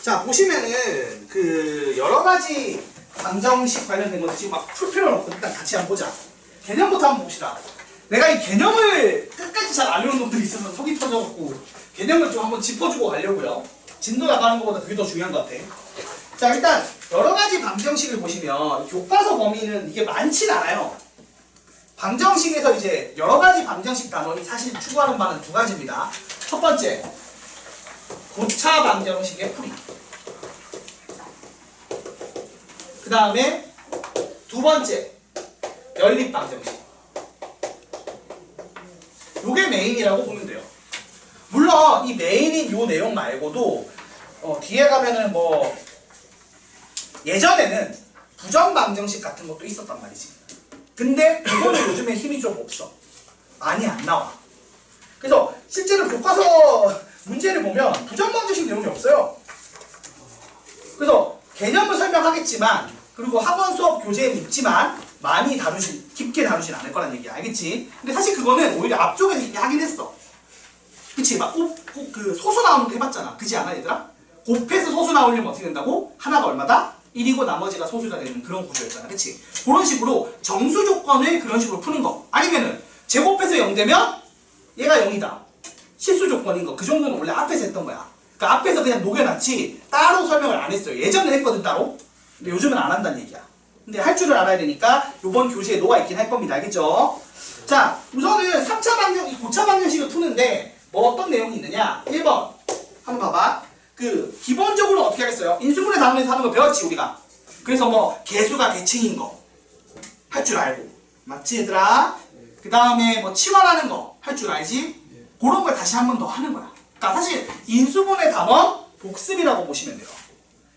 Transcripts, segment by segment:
자, 보시면은 그 여러 가지 방정식 관련된 것도 지금 막 풀 필요는 없고 일단 같이 한번 보자. 개념부터 한번 봅시다. 내가 이 개념을 끝까지 잘 안 외운 놈들이 있어서 속이 터져갖고 개념을 좀 한번 짚어주고 가려고요. 진도 나가는 것보다 그게 더 중요한 것 같아. 자, 일단 여러 가지 방정식을 보시면 교과서 범위는 이게 많진 않아요. 방정식에서 이제 여러 가지 방정식 단원이 사실 추구하는 바는 두 가지입니다. 첫 번째, 고차 방정식의 풀이. 그 다음에 두 번째, 연립 방정식. 요게 메인이라고 보면 돼요. 물론 이 메인인 요 내용 말고도 뒤에 가면은 뭐 예전에는 부정 방정식 같은 것도 있었단 말이지. 근데 그거는 요즘에 힘이 좀 없어. 많이 안 나와. 그래서 실제로 교과서 문제를 보면 부정 방정식 내용이 없어요. 그래서 개념을 설명하겠지만, 그리고 학원 수업 교재에는 있지만 많이 깊게 다루진 않을 거란 얘기야. 알겠지? 근데 사실 그거는 오히려 앞쪽에서 이미 하긴 했어. 그치? 막 그 소수 나오는 거 해봤잖아. 그지 않아 얘들아? 곱해서 소수 나오려면 어떻게 된다고? 하나가 얼마다? 1이고 나머지가 소수가 되는 그런 구조였잖아. 그치? 그런 식으로 정수 조건을 그런 식으로 푸는 거. 아니면은 제곱해서 0되면 얘가 0이다. 실수 조건인 거. 그 정도는 원래 앞에서 했던 거야. 그러니까 앞에서 그냥 녹여놨지 따로 설명을 안 했어요. 예전에 했거든 따로. 근데 요즘은 안 한다는 얘기야. 근데 할 줄을 알아야 되니까 요번 교재에 녹아있긴 할 겁니다. 알겠죠? 자, 우선은 3차 방정식, 고차 방정식을 푸는데 뭐 어떤 내용이 있느냐? 1번 한번 봐봐. 그 기본적으로 어떻게 하겠어요? 인수분해 단원에서 하는 거 배웠지 우리가. 그래서 뭐 개수가 대칭인 거 할 줄 알고, 맞지 얘들아? 그 다음에 뭐 치환하는 거 할 줄 알지? 그런 걸 다시 한 번 더 하는 거야. 그러니까 사실 인수분해 단원 복습이라고 보시면 돼요.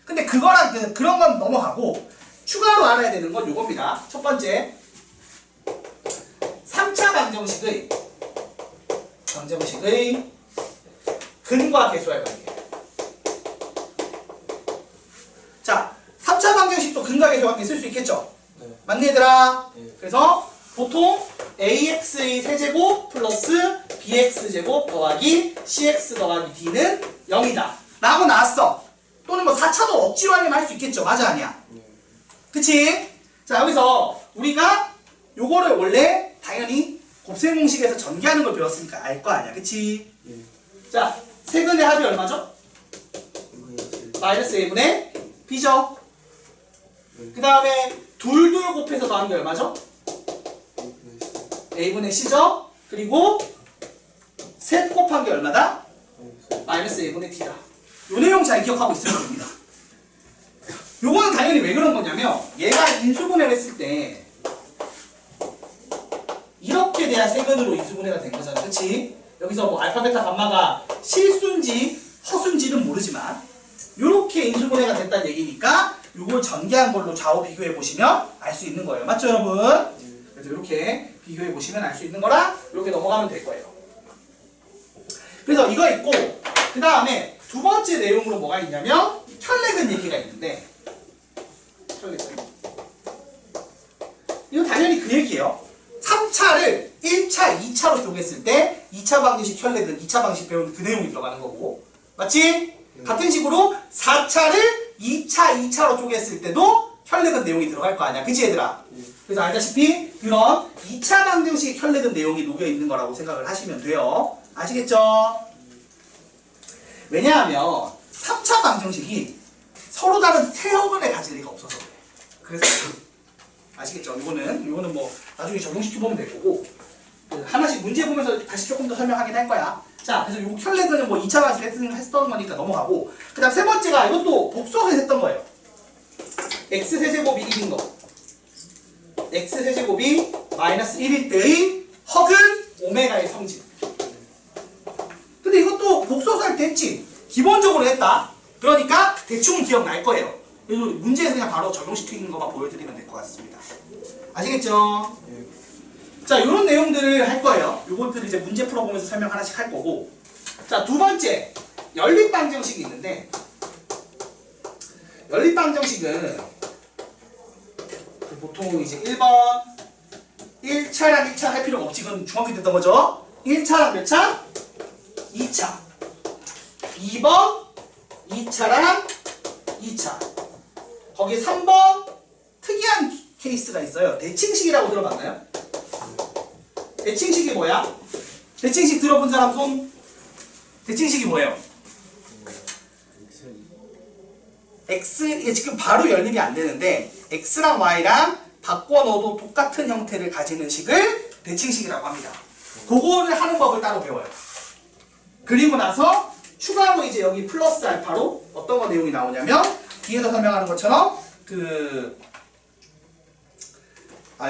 근데 그거랑 그런 건 넘어가고 추가로 알아야 되는 건 요겁니다. 첫 번째, 3차 방정식의 근과 계수와의 관계. 자, 3차 방정식도 근과 계수와 관계 쓸 수 있겠죠? 네. 맞니 얘들아? 네. 그래서 보통 ax의 세제곱 플러스 bx제곱 더하기 cx 더하기 d는 0이다 라고 나왔어. 또는 뭐 4차도 억지로 하려면 할 수 있겠죠. 맞아 아니야? 네. 그치? 자, 여기서 우리가 요거를 원래 당연히 곱셈 공식에서 전개하는 걸 배웠으니까 알 거 아니야. 그치? 네. 자, 세근의 합이 얼마죠? 마이너스 a분의 b죠? 네. 그 다음에 둘둘 곱해서 더하는 게 얼마죠? a분의 c죠? 그리고 셋 곱한 게 얼마다? 마이너스 a분의 d다. 요 내용 잘 기억하고 있으면 됩니다. 요거는 당연히 왜 그런 거냐면 얘가 인수분해를 했을 때 이렇게 돼야 세근으로 인수분해가 된 거잖아. 그치? 여기서 뭐 알파, 베타, 감마가 실수인지 허수인지는 모르지만 요렇게 인수분해가 됐다는 얘기니까 요걸 전개한 걸로 좌우 비교해 보시면 알 수 있는 거예요. 맞죠 여러분? 그래서 이렇게 비교해 보시면 알 수 있는 거라 이렇게 넘어가면 될 거예요. 그래서 이거 있고, 그 다음에 두 번째 내용으로 뭐가 있냐면 혈례근 얘기가 있는데, 혈례근 이거 당연히 그 얘기예요. 3차를 1차, 2차로 쪼갰을 때 2차 방정식 혈례근, 2차 방식 배운 그 내용이 들어가는 거고, 맞지? 같은 식으로 4차를 2차, 2차로 쪼갰을 때도 혈례근 내용이 들어갈 거 아니야. 그치 얘들아? 그래서 알다시피 그런 2차 방정식 혈례근 내용이 녹여있는 거라고 생각을 하시면 돼요. 아시겠죠? 왜냐하면 3차 방정식이 서로 다른 세형을 가질 리가 없어서 그래. 그래서 아시겠죠? 요거는 뭐 나중에 적용시켜보면 될 거고, 하나씩 문제 보면서 다시 조금 더 설명하긴 할 거야. 자, 그래서 요 혈례근은 뭐 2차 방식 했던 거니까 넘어가고, 그 다음 세 번째가 이것도 복수해서 했던 거예요. x 세제곱이 1인 거, x 세제곱이 마이너스 1일 때의 허근 오메가의 성질. 근데 이것도 복수해서 할 때 했지. 기본적으로 했다. 그러니까 대충 기억날 거예요. 그래서 문제에서 그냥 바로 적용시키는 것만 보여드리면 될 것 같습니다. 아시겠죠? 네. 자, 이런 내용들을 할 거예요. 요것들을 이제 문제 풀어보면서 설명 하나씩 할 거고. 자, 두 번째, 연립방정식이 있는데, 연립방정식은 보통 이제 1번 1차랑 1차 할 필요가 없지. 그건 중학교 때 했던 거죠. 1차랑 몇 차? 2차. 2번 2차랑 2차. 거기에 3번 특이한 케이스가 있어요. 대칭식이라고 들어봤나요? 대칭식이 뭐야? 대칭식 들어본 사람 손? 대칭식이 뭐예요? X, 이게 지금 바로 연립이 안 되는데 X랑 Y랑 바꿔 넣어도 똑같은 형태를 가지는 식을 대칭식이라고 합니다. 그거를 하는 법을 따로 배워요. 그리고 나서 추가로 이제 여기 플러스 알파로 어떤 거 내용이 나오냐면 뒤에서 설명하는 것처럼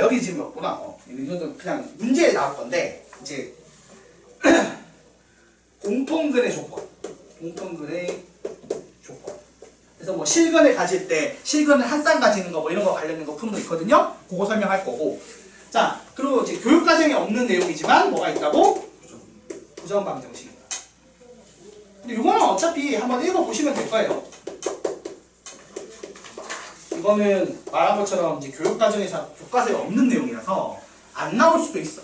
여기 지금 없구나. 이건 그냥 문제에 나올 건데 이제 공통근의 조건. 공통근의 조건. 그래서 뭐 실근을 가질 때 실근을 한 쌍 가지는 거 뭐 이런 거 관련된 거 푸는 거 있거든요. 그거 설명할 거고. 자, 그리고 이제 교육 과정에 없는 내용이지만 뭐가 있다고? 부정 방정식입니다. 근데 이거는 어차피 한번 읽어 보시면 될 거예요. 이거는 말한 것처럼 이제 교육 과정에서 교과서에 없는 내용이라서 안 나올 수도 있어.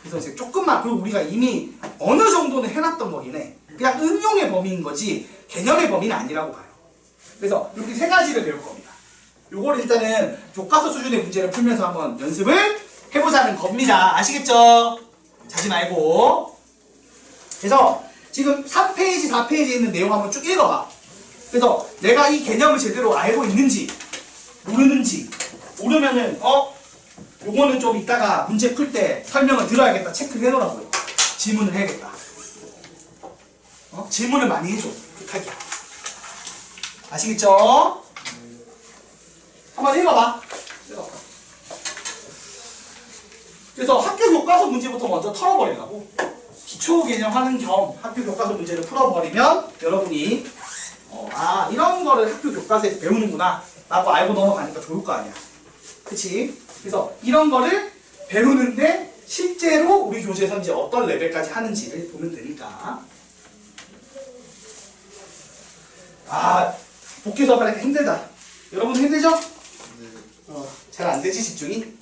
그래서 이제 조금만, 그리고 우리가 이미 어느 정도는 해놨던 거긴 해. 그냥 응용의 범위인 거지 개념의 범위는 아니라고 봐요. 그래서 이렇게 세 가지를 배울 겁니다. 요걸 일단은 교과서 수준의 문제를 풀면서 한번 연습을 해보자는 겁니다. 아시겠죠? 자지 말고. 그래서 지금 3페이지, 4페이지에 있는 내용 한번 쭉 읽어봐. 그래서 내가 이 개념을 제대로 알고 있는지 모르는지, 모르면은 요거는 좀 이따가 문제 풀 때 설명을 들어야겠다 체크를 해놓으라고요. 질문을 해야겠다. 질문을 많이 해줘. 부탁이야. 아시겠죠? 한번 읽어봐. 그래서 학교 교과서 문제부터 먼저 털어버리려고. 기초 개념 하는 겸 학교 교과서 문제를 풀어버리면 여러분이 이런 거를 학교 교과서에서 배우는구나 라고 알고 넘어가니까 좋을 거 아니야. 그치? 그래서 이런 거를 배우는데 실제로 우리 교재에서 이제 어떤 레벨까지 하는지를 보면 되니까. 복귀 수업하니까 힘들다. 여러분 힘들죠? 잘 안 되지 집중이?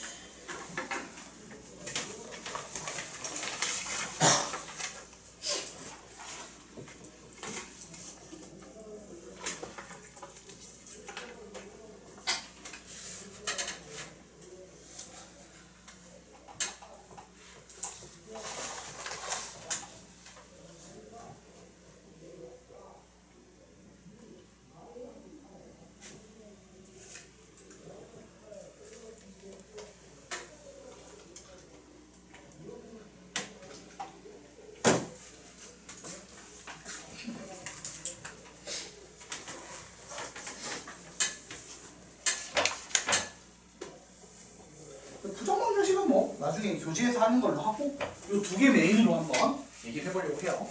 부정방정식은 뭐 나중에 교재에서 하는 걸로 하고 이 두 개 메인으로 한번 얘기를 해보려고 해요.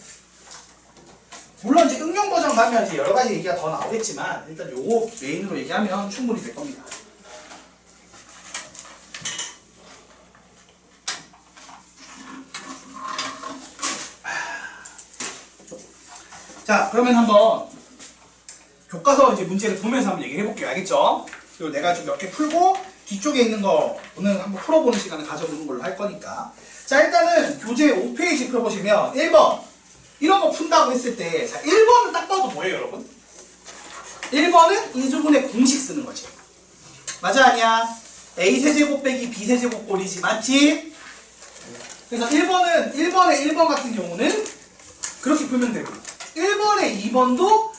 물론 이제 응용 버전 가면 이제 여러 가지 얘기가 더 나오겠지만 일단 요거 메인으로 얘기하면 충분히 될 겁니다. 자, 그러면 한번 교과서 이제 문제를 보면서 한번 얘기해 볼게요. 알겠죠? 그리고 내가 좀 몇 개 풀고 뒤쪽에 있는 거는 한번 풀어보는 시간을 가져보는 걸로 할 거니까. 자, 일단은 교재 5페이지 펴보시면 1번 이런 거 푼다고 했을 때, 자, 1번은 딱 봐도 뭐예요, 여러분? 1번은 인수분해 공식 쓰는 거지. 맞아, 아니야? A세제곱 빼기 B세제곱 꼴이지, 맞지? 그래서 1번의 1번 같은 경우는 그렇게 풀면 되고 1번의 2번도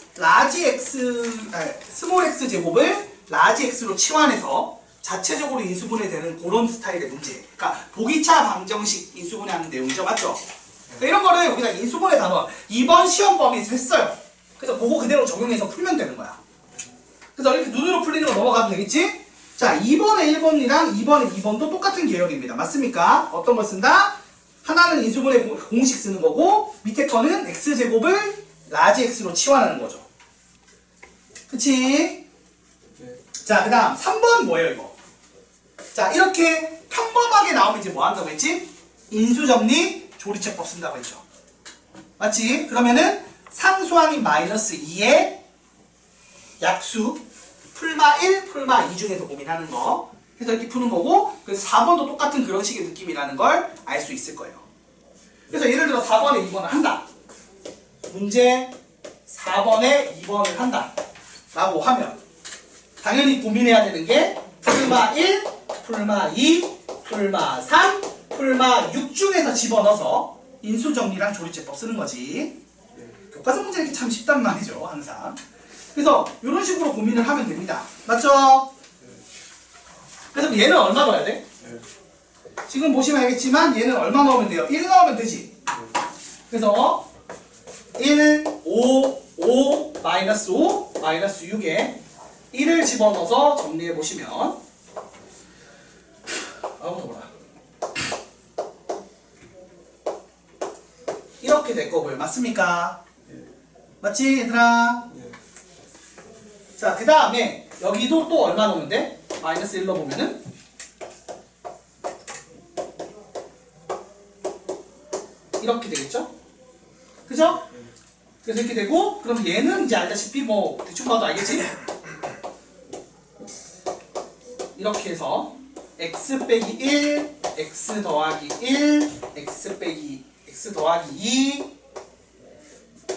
스몰 x 제곱을 라지 x로 치환해서 자체적으로 인수분해되는 그런 스타일의 문제. 그러니까 보기차 방정식 인수분해하는 내용이죠, 맞죠? 그러니까 이런 거를 우리가 인수분해 단원 2번 시험 범위에서 했어요. 그래서 그거 그대로 적용해서 풀면 되는 거야. 그래서 이렇게 눈으로 풀리는 거 넘어가도 되겠지? 자, 2번의 1번이랑 2번의 2번도 똑같은 계열입니다. 맞습니까? 어떤 걸 쓴다? 하나는 인수분해 공식 쓰는 거고 밑에 거는 x제곱을 라지 x로 치환하는 거죠. 그치? 자, 그 다음 3번 뭐예요, 이거? 자, 이렇게 평범하게 나오면 이제 뭐 한다고 했지? 인수정리 조리책법 쓴다고 했죠. 맞지? 그러면은 상수항인 마이너스 2에 약수 풀마 1, 풀마 2 중에서 고민하는 거 해서 이렇게 푸는 거고, 그래서 4번도 똑같은 그런 식의 느낌이라는 걸 알 수 있을 거예요. 그래서 예를 들어 4번에 2번을 한다. 문제 4번에 2번을 한다. 라고 하면 당연히 고민해야 되는 게 풀마 1, 풀마 2, 풀마 3, 풀마 6 중에서 집어넣어서 인수정리랑 조립제법 쓰는 거지. 교과서 문제 이렇게 참 쉽단 말이죠, 항상. 그래서 이런 식으로 고민을 하면 됩니다. 맞죠? 그래서 얘는 얼마 넣어야 돼? 지금 보시면 알겠지만 얘는 얼마 넣으면 돼요? 1 넣으면 되지. 그래서 1, 5, 5, 마이너스 5, 마이너스 6에 1을 집어넣어서 정리해 보시면 아무도 몰라. 이렇게 될 거고요. 맞습니까? 맞지 얘들아? 자, 그 다음에 여기도 또 얼마 넣으면 돼? 마이너스 1 넣어보면은 이렇게 되겠죠? 그죠? 그래서 이렇게 되고, 그럼 얘는 이제 알다시피 뭐 대충 봐도 알겠지? 이렇게 해서 x 빼기 1, x 더하기 1, x 더하기 2,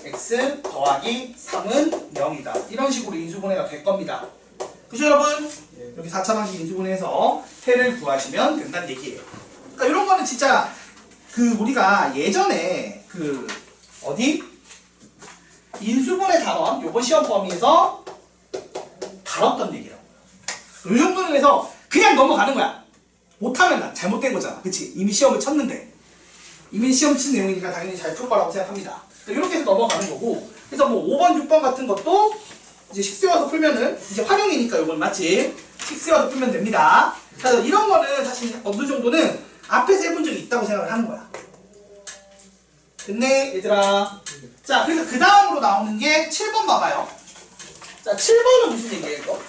x 더하기 3은 0이다. 이런 식으로 인수분해가 될 겁니다. 그죠 여러분? 여기 4차 방식 인수분해에서 해를 구하시면 된다는 얘기예요. 그러니까 이런 거는 진짜 그 우리가 예전에 그 어디? 인수분해 다뤄 요번 시험 범위에서 다뤘던 얘기예요. 이 정도는 해서 그냥 넘어가는 거야. 못하면 잘못된 거잖아. 그치? 이미 시험을 쳤는데. 이미 시험 친 내용이니까 당연히 잘 풀 거라고 생각합니다. 이렇게 해서 넘어가는 거고. 그래서 뭐 5번, 6번 같은 것도 이제 식세워서 풀면은 이제 활용이니까 이건 맞지? 식세워서 풀면 됩니다. 그래서 이런 거는 사실 어느 정도는 앞에서 해본 적이 있다고 생각을 하는 거야. 됐네 얘들아. 자, 그래서 그 다음으로 나오는 게 7번 봐봐요. 자, 7번은 무슨 얘기예요 이거?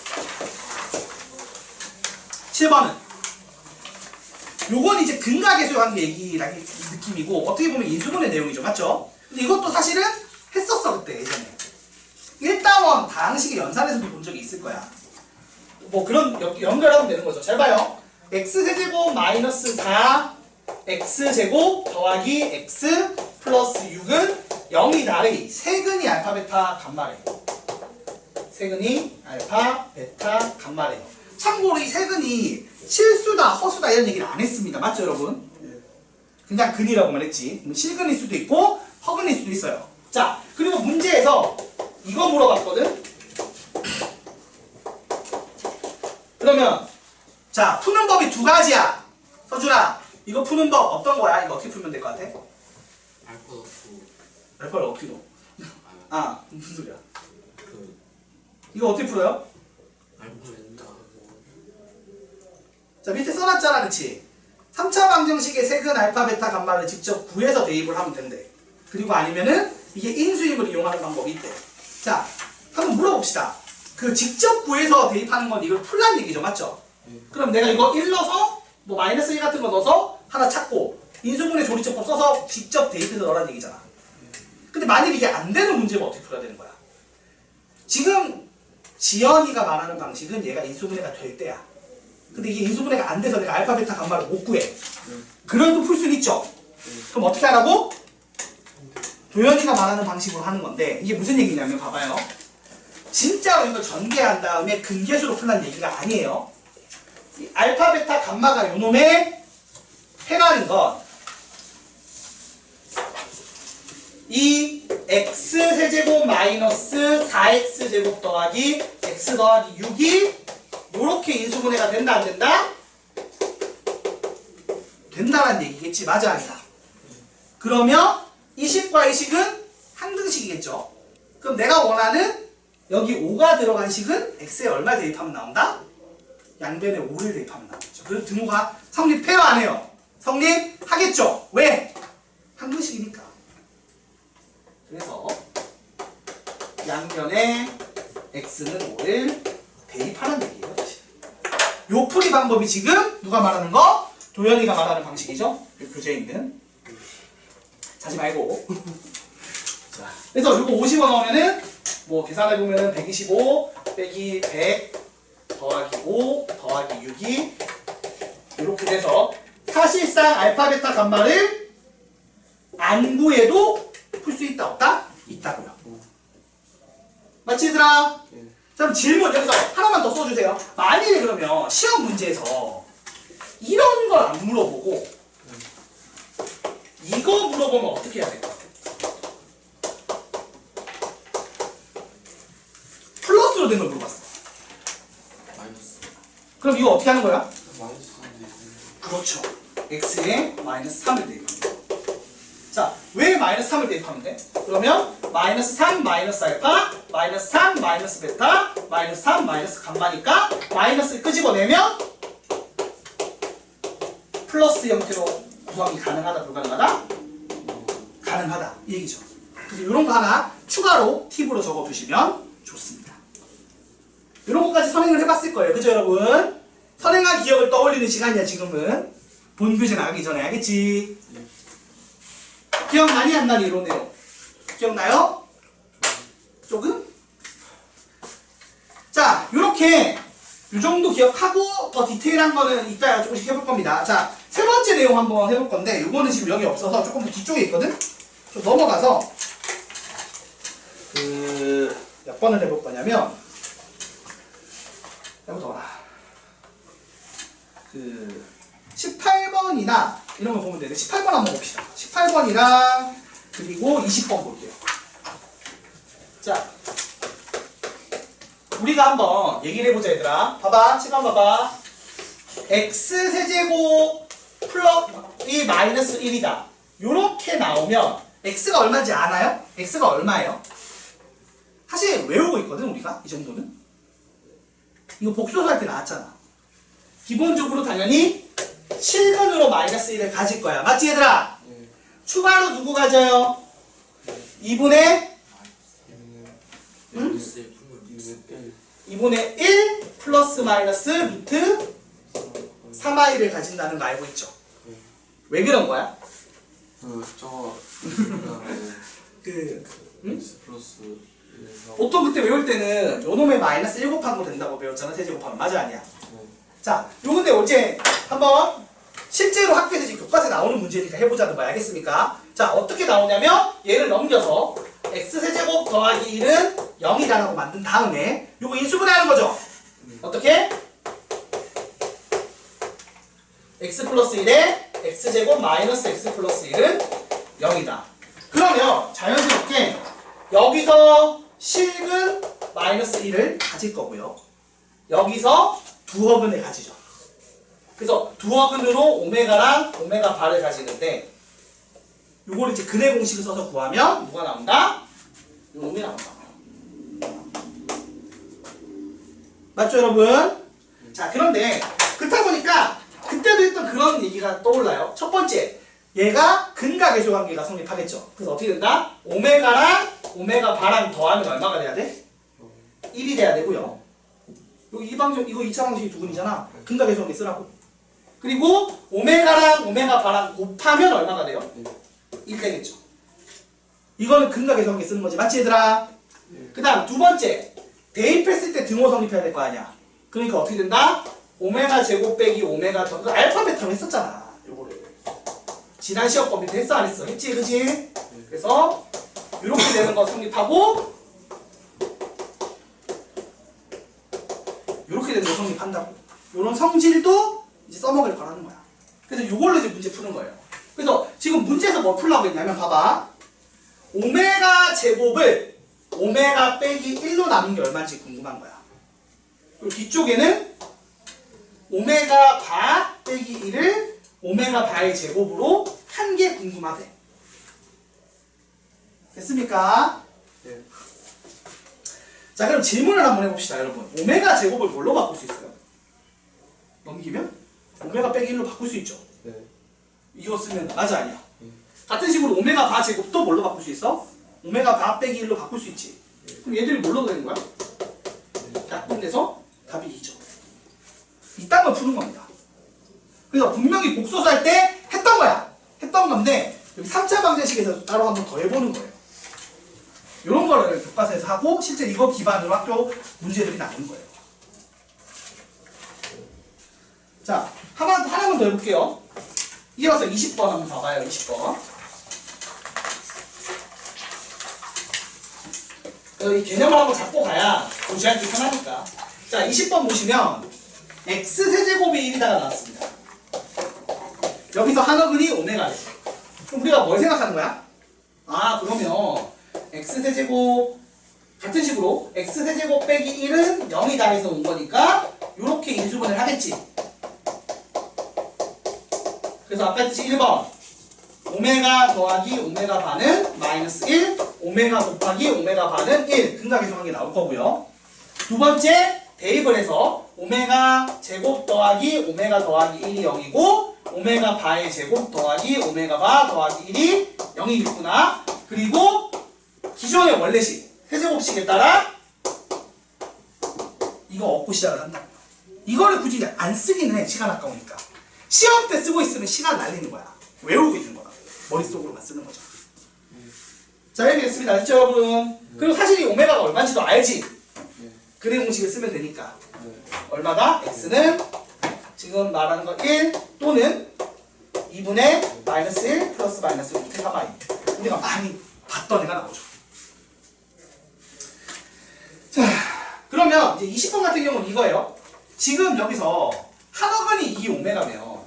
7번은 요건 이제 근각에서 하는 얘기라는 느낌이고 어떻게 보면 인수분해 내용이죠. 맞죠? 근데 이것도 사실은 했었어 그때 예전에. 1단원 다항식의 연산에서도 본 적이 있을 거야. 뭐 그런 연결하면 되는 거죠. 잘 봐요. x세제곱 마이너스 4 x제곱 더하기 x 플러스 6은 0이다의 세근이 알파 베타 감마래요. 세근이 알파 베타 감마래요. 참고로 이 세근이 실수다 허수다 이런 얘기를 안 했습니다. 맞죠 여러분? 그냥 근이라고만 했지. 실근일 수도 있고 허근일 수도 있어요. 자, 그리고 문제에서 이거 물어봤거든. 그러면 자, 푸는 법이 두 가지야. 서준아, 이거 푸는 법 어떤 거야? 이거 어떻게 풀면 될 것 같아? 알파를 어떻게 넣어? 아, 무슨 소리야? 이거 어떻게 풀어요? 자, 밑에 써놨잖아, 그치? 3차 방정식의 세근 알파 베타 감마를 직접 구해서 대입을 하면 된대. 그리고 아니면은 이게 인수입을 이용하는 방법이 있대. 자, 한번 물어봅시다. 그 직접 구해서 대입하는 건 이걸 풀란 얘기죠, 맞죠? 그럼 내가 이거 1 넣어서 뭐 마이너스 1 같은 거 넣어서 하나 찾고 인수분해 조리제법 써서 직접 대입해서 넣으라는 얘기잖아. 근데 만약 이게 안 되는 문제면 어떻게 풀어야 되는 거야? 지금 지연이가 말하는 방식은 얘가 인수분해가 될 때야. 근데 이게 인수분해가 안 돼서 내가 알파 베타 감마를 못 구해. 그래도 풀 수는 있죠. 그럼 어떻게 하라고? 도연이가 말하는 방식으로 하는 건데 이게 무슨 얘기냐면 봐봐요. 진짜로 이걸 전개한 다음에 근계수로 풀라는 얘기가 아니에요. 이 알파 베타 감마가 요놈의 해라는 건 이 x세제곱 마이너스 4x제곱 더하기 x 더하기 6이 요렇게 인수분해가 된다 안 된다? 된다라는 얘기겠지. 맞아 아니다. 그러면 이 식과 이 식은 항등식이겠죠. 그럼 내가 원하는 여기 5가 들어간 식은 x에 얼마 대입하면 나온다? 양변에 5를 대입하면 나오겠죠. 그래서 등호가 성립해요 안 해요? 성립하겠죠. 왜? 항등식이니까. 그래서 양변에 x는 5를 대입하는 얘기예요. 사실. 요 풀이 방법이 지금 누가 말하는 거? 도연이가 말하는 방식이죠. 요 교재에 있는. 자지 말고. 자, 그래서 요거 50원 넣으면은 뭐 계산해보면은 125 빼기 100 더하기 5 더하기 6이 이렇게 돼서 사실상 알파 베타 감마를 안 구해도 풀 수 있다 없다? 있다고요. 맞지 얘들아? 자, 그럼 질문 여기서 하나만 더 써주세요. 만일에 그러면 시험 문제에서 이런 걸 안 물어보고 이거 물어보면 어떻게 해야 될 것 같아요? 플러스로 된 걸 물어봤어. 마이너스. 그럼 이거 어떻게 하는 거야? 마이너스. 그렇죠. x에 마이너스 3을 대입합니다. 자, 왜 마이너스 3을 대입하면 돼? 그러면 마이너스 3 마이너스 알파 마이너스 3 마이너스 베타 마이너스 3 마이너스 감마니까 마이너스를 끄집어내면 플러스 형태로 구성이 가능하다 불가능하다? 가능하다 이 얘기죠. 그래서 이런 거 하나 추가로 팁으로 적어두시면 좋습니다. 이런 것까지 선행을 해봤을 거예요. 그죠 여러분? 선행한 기억을 떠올리는 시간이야 지금은. 본교재 나가기 전에 알겠지? 기억나니 안 나니 이런 내용? 기억나요? 조금? 자, 요렇게 요 정도 기억하고 더 디테일한 거는 이따가 조금씩 해볼 겁니다. 자, 세 번째 내용 한번 해볼 건데 요거는 지금 여기 없어서 조금 더 뒤쪽에 있거든? 좀 넘어가서 몇 번을 해볼 거냐면 해보자. 18번이나 이런 거 보면 되는데 18번 한번 봅시다. 18번이랑 그리고 20번 볼게요. 자, 우리가 한번 얘기를 해보자 얘들아. 봐봐, 시간 봐봐. x 세제곱 플러스 마이너스 1이다. 요렇게 나오면 x가 얼마인지 아나요? x가 얼마예요? 사실 외우고 있거든 우리가 이 정도는. 이거 복소수 할 때 나왔잖아. 기본적으로 당연히 7근으로 마이너스 1을 가질 거야. 맞지 얘들아? 네. 추가로 누구 가져요? 2분의 응? 2분의 1 플러스 마이너스 루트 3i를 가진다는 거 알고 있죠? 왜 그런 거야? 응? X 플러스 1에서 보통 그때 외울 때는 요 놈의 마이너스 1 곱한 거 된다고 배웠잖아. 세제곱하면. 맞아 아니야? 자, 요 근데 어제 한번 실제로 학교에서 지금 교과서에 나오는 문제니까 해보자는 거야. 알겠습니까? 자, 어떻게 나오냐면 얘를 넘겨서 x세제곱 더하기 1은 0이라고 만든 다음에 요거 인수분해하는 거죠? 어떻게? x 플러스 1에 x제곱 마이너스 x 플러스 1은 0이다. 그러면 자연스럽게 여기서 실근 마이너스 1을 가질 거고요. 여기서 두어근을 가지죠. 그래서 두어근으로 오메가랑 오메가 바를 가지는데 요걸 이제 근의 공식을 써서 구하면 뭐가 나온다? 요 놈이 나온다. 맞죠 여러분? 자, 그런데 그렇다 보니까 그때도 했던 그런 얘기가 떠올라요. 첫 번째, 얘가 근과 계수 관계가 성립하겠죠. 그래서 어떻게 된다? 오메가랑 오메가 바랑 더하면 얼마가 돼야 돼? 1이 돼야 되고요. 여기 이 방정, 이거 2차 방정이 두근이잖아. 근과 계수 관계 쓰라고. 그리고 오메가랑 오메가 바랑 곱하면 얼마가 돼요? 1 되겠죠. 이거는 근과 계수 관계 쓰는 거지. 맞지 얘들아? 그 다음 두 번째, 대입했을 때 등호 성립해야 될 거 아니야. 그러니까 어떻게 된다? 오메가 제곱 빼기 오메가 더, 알파 베타로 했었잖아. 요거를 지난 시험 범위 때 했어 안 했어? 했지 그지? 그래서 이렇게 되는 거 성립하고 이렇게 되는 거 성립한다고. 요런 성질도 이제 써먹을 거라는 거야. 그래서 요걸로 이제 문제 푸는 거예요. 그래서 지금 문제에서 뭐 풀라고 했냐면 봐봐. 오메가 제곱을 오메가 빼기 1로 나눈 게 얼마인지 궁금한 거야. 그리고 뒤쪽에는 오메가 바 빼기 1을 오메가 바의 제곱으로 한 게 궁금하대. 됐습니까? 네. 자, 그럼 질문을 한번 해봅시다 여러분. 오메가 제곱을 뭘로 바꿀 수 있어요? 넘기면? 오메가 빼기 1로 바꿀 수 있죠. 네. 이거 쓰면 맞아 아니야? 같은 식으로 오메가 바 제곱도 뭘로 바꿀 수 있어? 오메가 바 빼기 1로 바꿀 수 있지. 그럼 얘들이 뭘로 되는 거야? 약분돼서 답이 2죠. 이딴 걸 푸는 겁니다. 그래서 분명히 복소수 할 때 했던 거야. 했던 건데 여기 3차 방정식에서 따로 한번 더 해보는 거예요. 이런 거를 교과서에서 하고 실제 이거 기반으로 학교 문제들이 나오는 거예요. 자, 하나만 더 해볼게요. 이어서 20번 한번 봐봐요. 20번. 이 개념을 한번 잡고 가야 교재하기 편하니까. 자, 20번 보시면 x세제곱이 1이다가 나왔습니다. 여기서 한어근이 오메가래. 그럼 우리가 뭘 생각하는 거야? 아, 그러면 x세제곱 같은 식으로 x세제곱 빼기 1은 0이다 해서 온 거니까 요렇게 인수분해를 하겠지. 그래서 아까 했듯이 1번 오메가 더하기 오메가 반은 마이너스 1, 오메가 곱하기 오메가 반은 1 근각계수관계 나올 거고요. 두 번째 대입을 해서 오메가 제곱 더하기 오메가 더하기 1이 0이고 오메가 바의 제곱 더하기 오메가 바 더하기 1이 0이겠구나. 그리고 기존의 원래식 세제곱식에 따라 이거 얻고 시작을 한다. 이거를 굳이 안 쓰기는 해. 시간 아까우니까. 시험 때 쓰고 있으면 시간 날리는 거야. 외우고 있는 거야. 머릿속으로만 쓰는 거죠. 자, 이렇게 됐습니다. 아시죠, 여러분? 그리고 사실 이 오메가가 얼마인지도 알지? 그래 공식을 쓰면 되니까. 얼마다? x는 지금 말하는 거 1 또는 2분의 마이너스 1 플러스 마이너스 1 3i. 우리가 많이 봤던 애가 나오죠. 자, 그러면 이제 20번 같은 경우는 이거예요. 지금 여기서 한어근이 2오메가면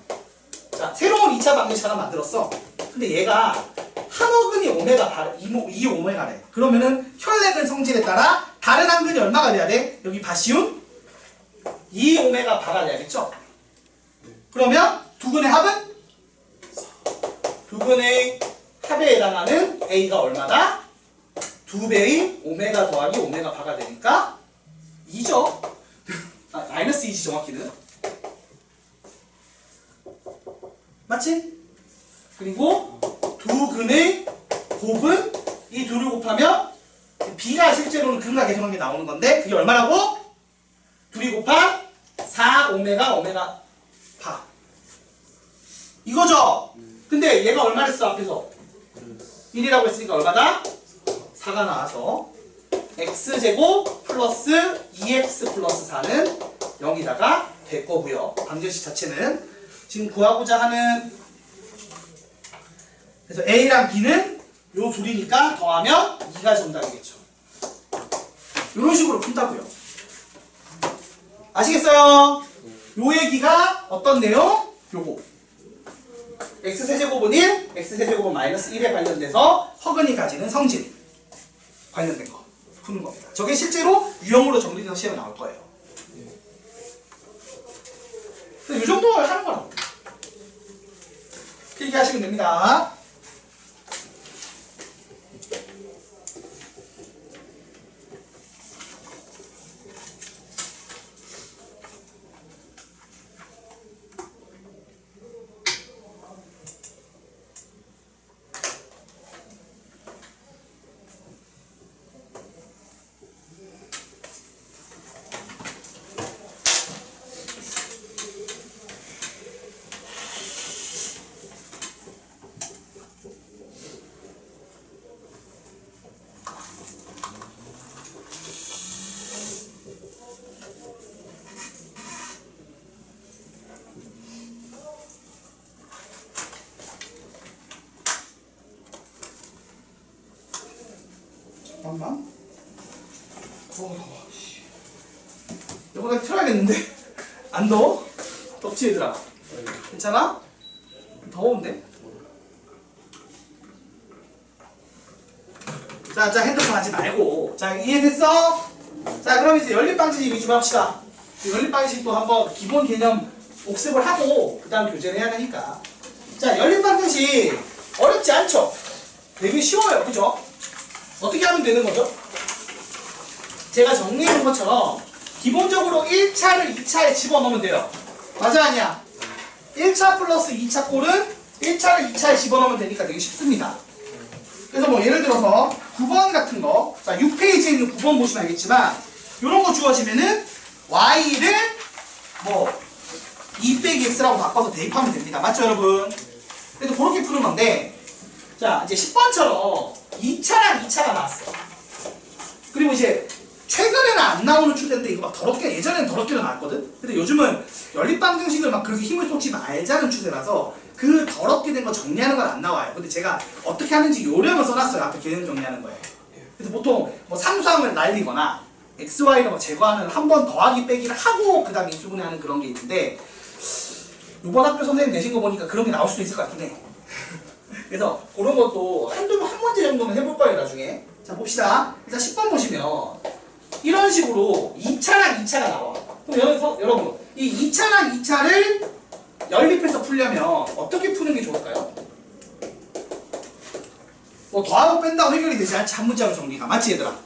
자, 새로운 2차 방정식 하나 만들었어. 근데 얘가 한어근이 오메가 2오메가래. 그러면은 혈액은 성질에 따라 다른 한근이 얼마가 돼야 돼? 여기 바시움 2오메가 바가 돼야겠죠? 그러면 두 근의 합은? 두 근의 합에 해당하는 A가 얼마다? 2배의 오메가 더하기 오메가 바가 되니까 2죠? 아, 마이너스 2지 정확히는. 맞지? 그리고 두 근의 곱은 이 둘을 곱하면 B가 실제로는 근각계수관계 나오는 건데 그게 얼마라고? 둘이 곱한 4 오메가 바. 이거죠? 근데 얘가 얼마랬어 앞에서? 1이라고 했으니까 얼마다? 4가 나와서 x제곱 플러스 2x 플러스 4는 0이다가 될 거고요. 방정식 자체는 지금 구하고자 하는 그래서 a랑 b는 요 둘이니까 더하면 2가 정답이겠죠. 이런 식으로 푼다고요. 아시겠어요? 요 얘기가 어떤 내용? 요거. x세제곱은 1, x세제곱은 마이너스 1에 관련돼서 허근이 가지는 성질 관련된 거 푸는 겁니다. 저게 실제로 유형으로 정리돼서 시험에 나올 거예요. 이 정도 하는 거라고. 필기하시면 됩니다. 잠깐만. 이거다 틀어야겠는데? 안 더워? 덥지 얘들아? 괜찮아? 더운데? 자, 핸드폰 하지 말고. 자, 이해됐어? 자, 그럼 이제 연립방정식 위주로 합시다. 연립방정식도 한번 기본 개념 복습을 하고 그 다음 교재를 해야 되니까. 자, 연립방정식 어렵지 않죠? 되게 쉬워요. 그죠? 어떻게 하면 되는 거죠? 제가 정리해놓은 것처럼 기본적으로 1차를 2차에 집어넣으면 돼요. 맞아 아니야? 1차 플러스 2차 꼴은 1차를 2차에 집어넣으면 되니까 되게 쉽습니다. 그래서 뭐 예를 들어서 9번 같은 거, 자 6페이지에 있는 9번 보시면 알겠지만 이런 거 주어지면은 y를 뭐 2 빼기 x라고 바꿔서 대입하면 됩니다. 맞죠 여러분? 그래도 그렇게 푸는 건데 자 이제 10번처럼 2차랑 2차가 나왔어. 그리고 이제 최근에는 안 나오는 추세인데 이거 막 더럽게 예전에는 더럽게도 나왔거든. 근데 요즘은 연립방정식을 막 그렇게 힘을 쏟지 말자는 추세라서 그 더럽게 된 거 정리하는 건 안 나와요. 근데 제가 어떻게 하는지 요령을 써놨어요. 앞에 개념 정리하는 거에. 그래서 보통 뭐 상수항을 날리거나 xy를 뭐 제거하는 한 번 더하기 빼기를 하고 그 다음에 인수분해하는 그런 게 있는데 이번 학교 선생님 되신 거 보니까 그런 게 나올 수도 있을 것 같긴 해. 그래서 그런 것도 한 문제 정도는 해볼 거예요 나중에. 자 봅시다. 일단 10번 보시면 이런 식으로 2차랑 2차가 나와. 그럼 여러분 이 2차랑 2차를 연립해서 풀려면 어떻게 푸는 게 좋을까요? 뭐 더하고 뺀다고 해결이 되지 않지 한 문자로 정리가. 맞지 얘들아?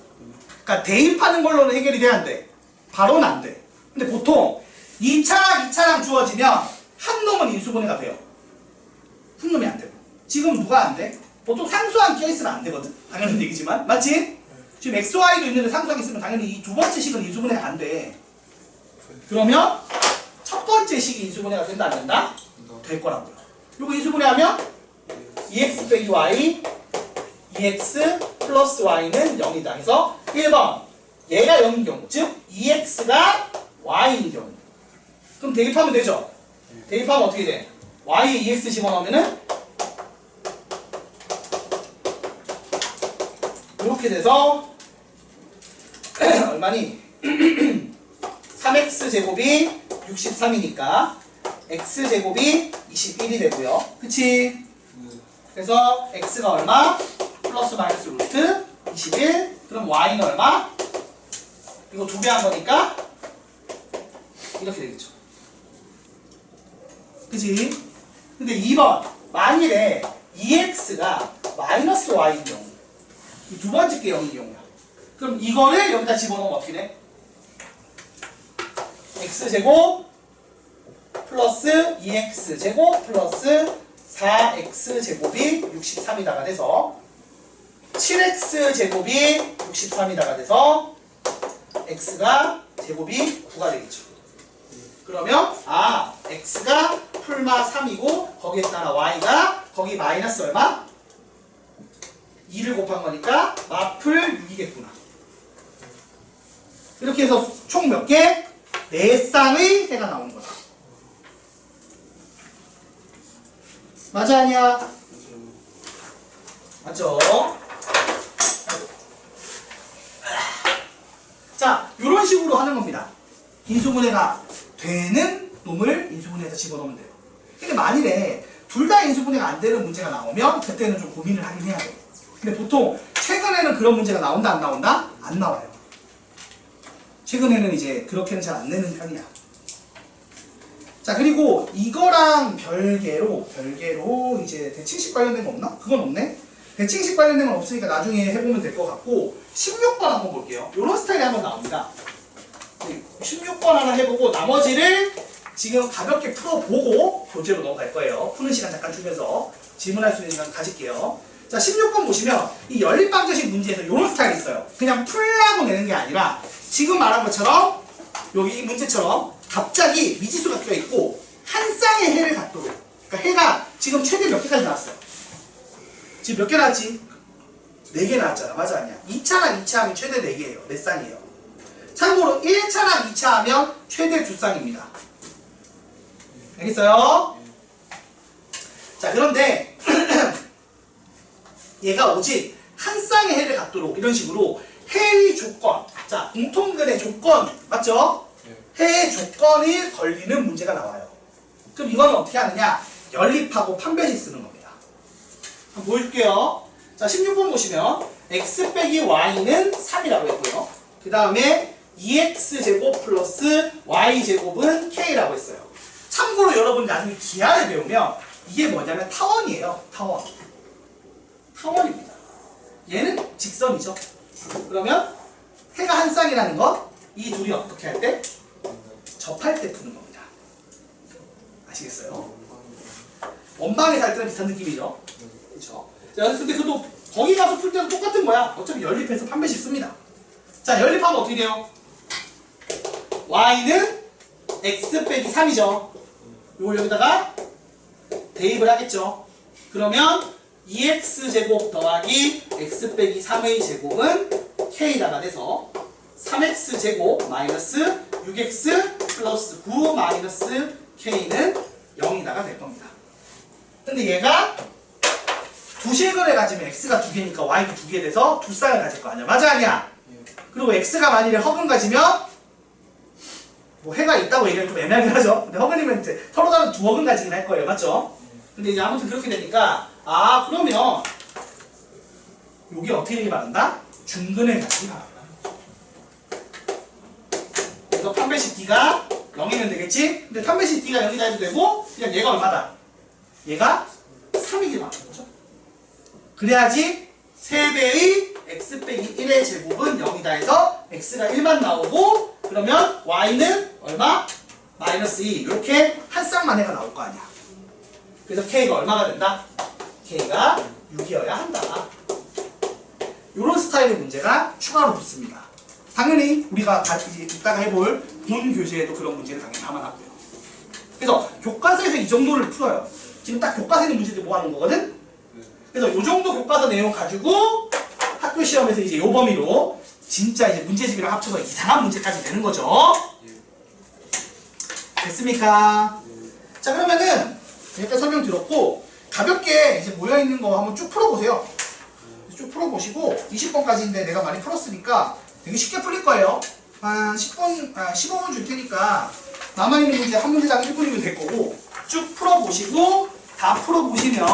그러니까 대입하는 걸로는 해결이 돼야 안 돼. 바로는 안 돼. 근데 보통 2차랑 주어지면 한 놈은 인수분해가 돼요. 한 놈이 안 되고. 지금 누가 안 돼? 보통 상수항 껴있으면 안 되거든. 당연한 얘기지만. 맞지? 지금 XY도 있는데 상수항 있으면 당연히 이 두 번째 식은 인수분해가 안 돼. 그러면 첫 번째 식이 인수분해가 된다 안 된다? 될 거라고요. 이거 인수분해하면 2x 빼기 y 2x 플러스 y는 0이다. 그래서 1번 얘가 0인 경우 즉 2x가 y인 경우 그럼 대입하면 되죠? 대입하면 어떻게 돼? y에 2x 집어넣으면은 이렇게 돼서 얼마니? 3x 제곱이 63이니까 x 제곱이 21이 되고요. 그치? 그래서 x가 얼마? 플러스 마이너스 루트 21. 그럼 y는 얼마? 이거 두 배 한 거니까 이렇게 되겠죠. 그치? 근데 2번 만일에 2x가 마이너스 y인 경우 이 두 번째 게 0인 경우야. 그럼 이거를 여기다 집어넣으면 어떻게 돼? x제곱 플러스 2x제곱 플러스 4x제곱이 63이다가 돼서 7x제곱이 63이다가 돼서 x가 제곱이 9가 되겠죠. 그러면 x가 풀마 3이고 거기에 따라 y가 거기 마이너스 얼마? 2를 곱한 거니까 마풀 6이겠구나. 이렇게 해서 총 몇 개? 4쌍의 해가 나오는 거다. 맞아 아니야? 맞죠? 자, 이런 식으로 하는 겁니다. 인수분해가 되는 놈을 인수분해해서 집어넣으면 돼요. 근데 만일에 둘 다 인수분해가 안 되는 문제가 나오면 그때는 좀 고민을 하긴 해야 돼요. 근데 보통 최근에는 그런 문제가 나온다 안 나온다? 안 나와요. 최근에는 이제 그렇게는 잘 안 내는 편이야. 자, 그리고 이거랑 별개로 이제 대칭식 관련된 거 없나? 그건 없네? 대칭식 관련된 건 없으니까 나중에 해보면 될 것 같고 16번 한번 볼게요. 이런 스타일이 한번 나옵니다. 16번 하나 해보고 나머지를 지금 가볍게 풀어보고 교재로 넘어갈 거예요. 푸는 시간 잠깐 주면서 질문할 수 있는 시간 가질게요. 자, 16번 보시면 이 연립방정식 문제에서 이런 스타일이 있어요. 그냥 풀라고 내는 게 아니라 지금 말한 것처럼 여기 이 문제처럼 갑자기 미지수가 껴있고 한 쌍의 해를 갖도록, 그러니까 해가 지금 최대 몇 개까지 나왔어요? 지금 몇 개 나왔지? 4개 나왔잖아. 맞아 아니야? 2차랑 2차 하면 최대 4개예요. 4쌍이에요. 참고로 1차랑 2차 하면 최대 2쌍입니다. 알겠어요? 자, 그런데 얘가 오직 한 쌍의 해를 갖도록 이런 식으로 해의 조건, 자, 공통근의 조건 맞죠? 해의 조건이 걸리는 문제가 나와요. 그럼 이거는 어떻게 하느냐? 연립하고 판별식 쓰는 겁니다. 한번 보여줄게요. 자, 16번 보시면 x 빼기 y는 3이라고 했고요. 그 다음에 2x제곱 플러스 y제곱은 k라고 했어요. 참고로 여러분 나중에 기하를 배우면 이게 뭐냐면 타원이에요. 타원입니다. 얘는 직선이죠. 그러면 해가 한 쌍이라는 건 이 둘이 어떻게 할 때? 접할 때 푸는 겁니다. 아시겠어요? 원방에서 할 때는 비슷한 느낌이죠. 그렇죠? 자, 근데 그것도 거기 가서 풀 때도 똑같은 거야. 어차피 연립해서 판별식 씁니다. 자, 연립하면 어떻게 돼요? y는 x 빼기 3이죠. 이걸 여기다가 대입을 하겠죠. 그러면 2x제곱 더하기 x 빼기 3의 제곱은 k다가 돼서 3x제곱 마이너스 6x 플러스 9 마이너스 k는 0이다가 될 겁니다. 근데 얘가 두 실근을 가지면 x가 두 개니까 y도 두 개 돼서 두 쌍을 가질 거 아니야. 맞아 아니야? 그리고 x가 만일에 허근 가지면 뭐 해가 있다고 얘기하면 좀 애매하긴 하죠. 근데 허근이면 이제 서로 다른 두 허근 가지긴 할 거예요. 맞죠? 근데 이제 아무튼 그렇게 되니까 아 그러면 여기 어떻게 되기 바란다? 중근을 가지기 바란다. 그래서 판별식 d가 0이면 되겠지? 근데 판별식 d가 0이다 해도 되고 그냥 얘가 얼마다? 얘가 3이기 바라는 거죠. 그래야지 3배의 x 빼기 1의 제곱은 0이다 해서 x가 1만 나오고 그러면 y는 얼마? 마이너스 2 이렇게 한 쌍만 해가 나올 거 아니야. 그래서 k가 얼마가 된다? k가 6이어야 한다. 이런 스타일의 문제가 추가로 붙습니다. 당연히 우리가 이따가 해볼 본 교재에도 그런 문제를 당연히 담아놨고요. 그래서 교과서에서 이 정도를 풀어요. 지금 딱 교과서에 있는 문제들 모아놓은 거거든? 그래서 이 정도 교과서 내용 가지고 학교 시험에서 이제 요 범위로 진짜 이제 문제집이랑 합쳐서 이상한 문제까지 되는 거죠. 됐습니까? 자 그러면은 여기까지 설명 들었고 가볍게 이제 모여있는 거 한번 쭉 풀어보세요. 쭉 풀어보시고 20번까지인데 내가 많이 풀었으니까 되게 쉽게 풀릴 거예요. 한 10분, 15분 줄 테니까 남아있는 문제 한 문제당 1분이면 될 거고 쭉 풀어보시고 다 풀어보시면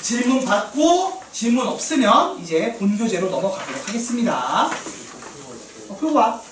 질문 받고 질문 없으면 이제 본교재로 넘어가도록 하겠습니다. 풀고 와.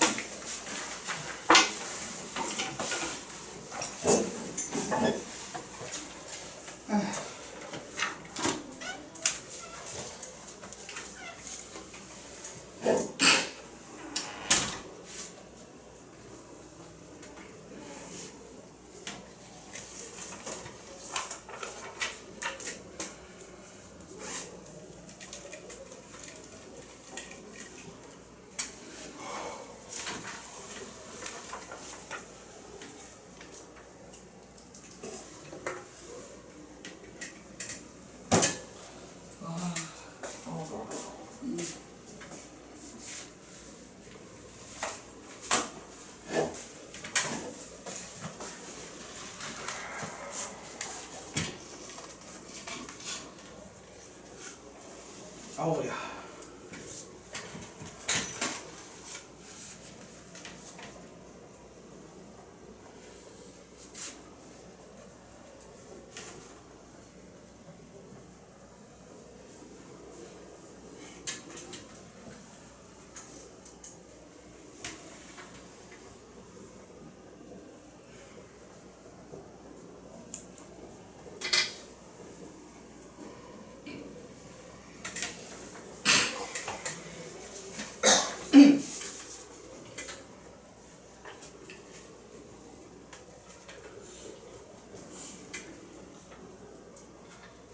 아우 머리야.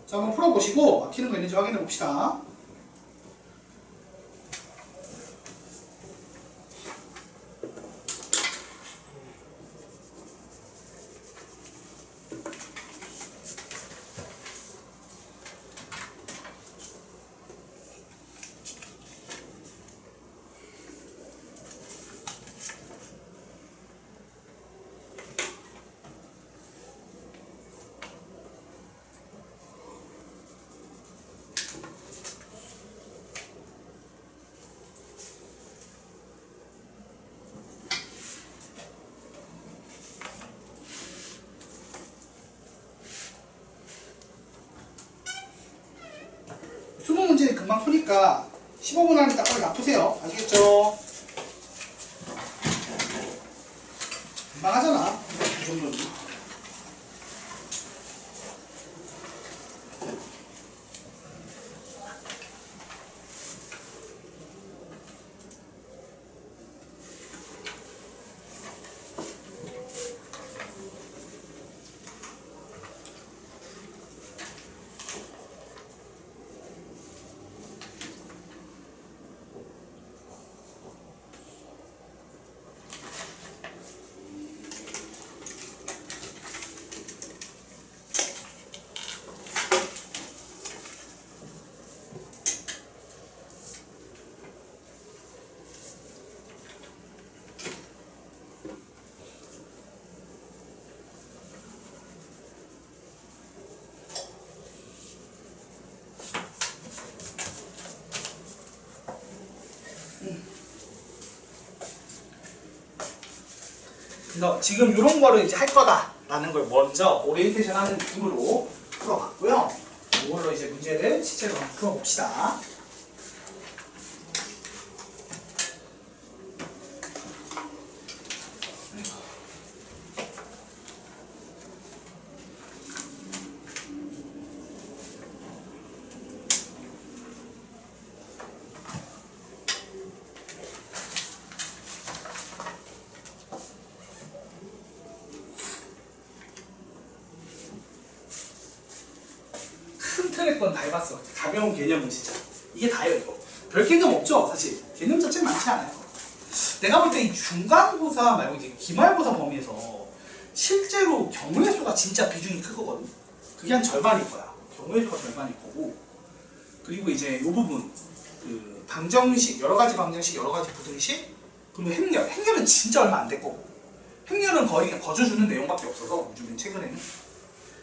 자, 한번 풀어보시고 막히는 거 있는지 확인해 봅시다. 수능 문제는 금방 푸니까 15분 안에 딱 빨리 놔두세요. 아시겠죠? 금방 하잖아. 이 정도는. 그래서 지금 이런 거를 이제 할 거다라는 걸 먼저 오리엔테이션 하는 느낌으로 풀어봤고요. 이걸로 이제 문제를 실제로 한번 풀어봅시다. 큰 틀의 건 다 해봤어. 가벼운 개념은 진짜 이게 다예요. 이거 별 개념 없죠. 사실 개념 자체 많지 않아요. 내가 볼 때 이 중간고사 말고 이제 기말고사 범위에서 실제로 경우의 수가 진짜 비중이 크거든. 그게 한 절반일 거야. 경우의 수가 절반일 거고, 그리고 이제 이 부분 그 방정식, 여러 가지 방정식, 여러 가지 부등식, 그리고 행렬은 진짜 얼마 안 됐고, 행렬은 거의 그냥 거저주는 내용밖에 없어서 요즘엔 최근에는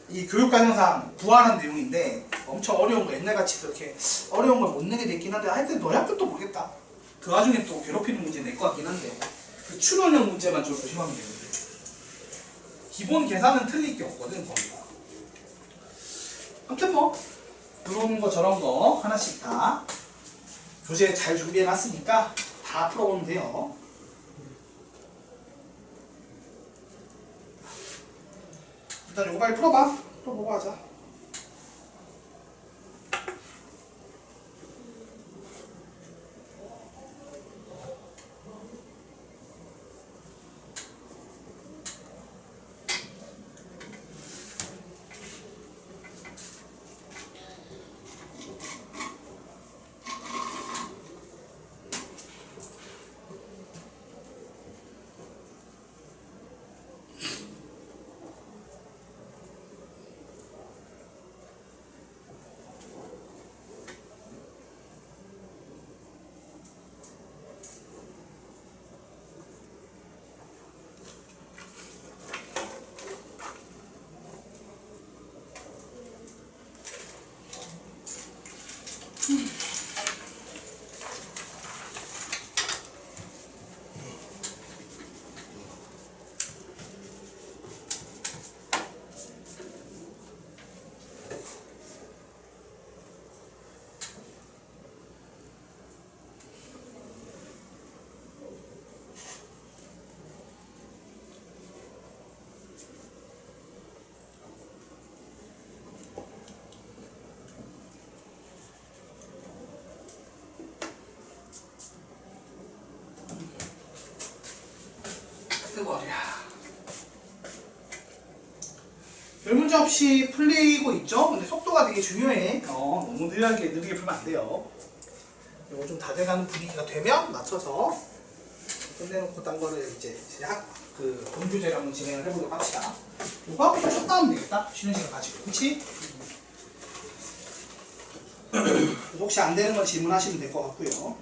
이 교육과정상 부활한 내용인데 엄청 어려운 거, 옛날같이 그렇게 어려운 걸 못 내게 됐긴 한데 하여튼 너희 학교도 모르겠다. 그 와중에 또 괴롭히는 문제 낼 것 같긴 한데 그 추론형 문제만 좀 조심하면 되는데 기본 계산은 틀릴 게 없거든 거기가. 아무튼 뭐 이런 거 저런 거 하나씩 다 교재 잘 준비해놨으니까 다 풀어보면 돼요. 일단 이거 빨리 풀어봐. 풀어보고 하자. 뜨거워야. 별 문제 없이 풀리고 있죠? 근데 속도가 되게 중요해. 너무 느리게 풀면 안 돼요. 이거 좀 다 돼가는 분위기가 되면 맞춰서 끝내놓고 딴 거를 이제 그 본교재를 한번 진행을 해보도록 합시다. 이거 하고 좀 쉬었다 하면 되겠다. 쉬는 시간 가지고. 그치? 혹시 안 되는 건 질문하시면 될 것 같고요.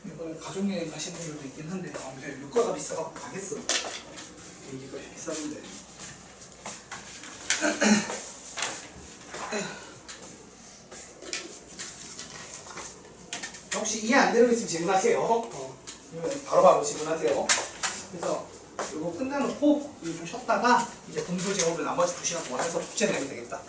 이번에 가족여행 가시는 분들도 있긴 한데 요새 물가가 비싸서 가겠어. 비행기가 비싸는데. 혹시 이해 안 되는 거 있으면 질문하세요. 바로바로 질문하세요. 그래서 이거 끝내놓고 좀 쉬었다가 이제 분교 제호를 나머지 2시간 동안 해서 숙제 내면 되겠다.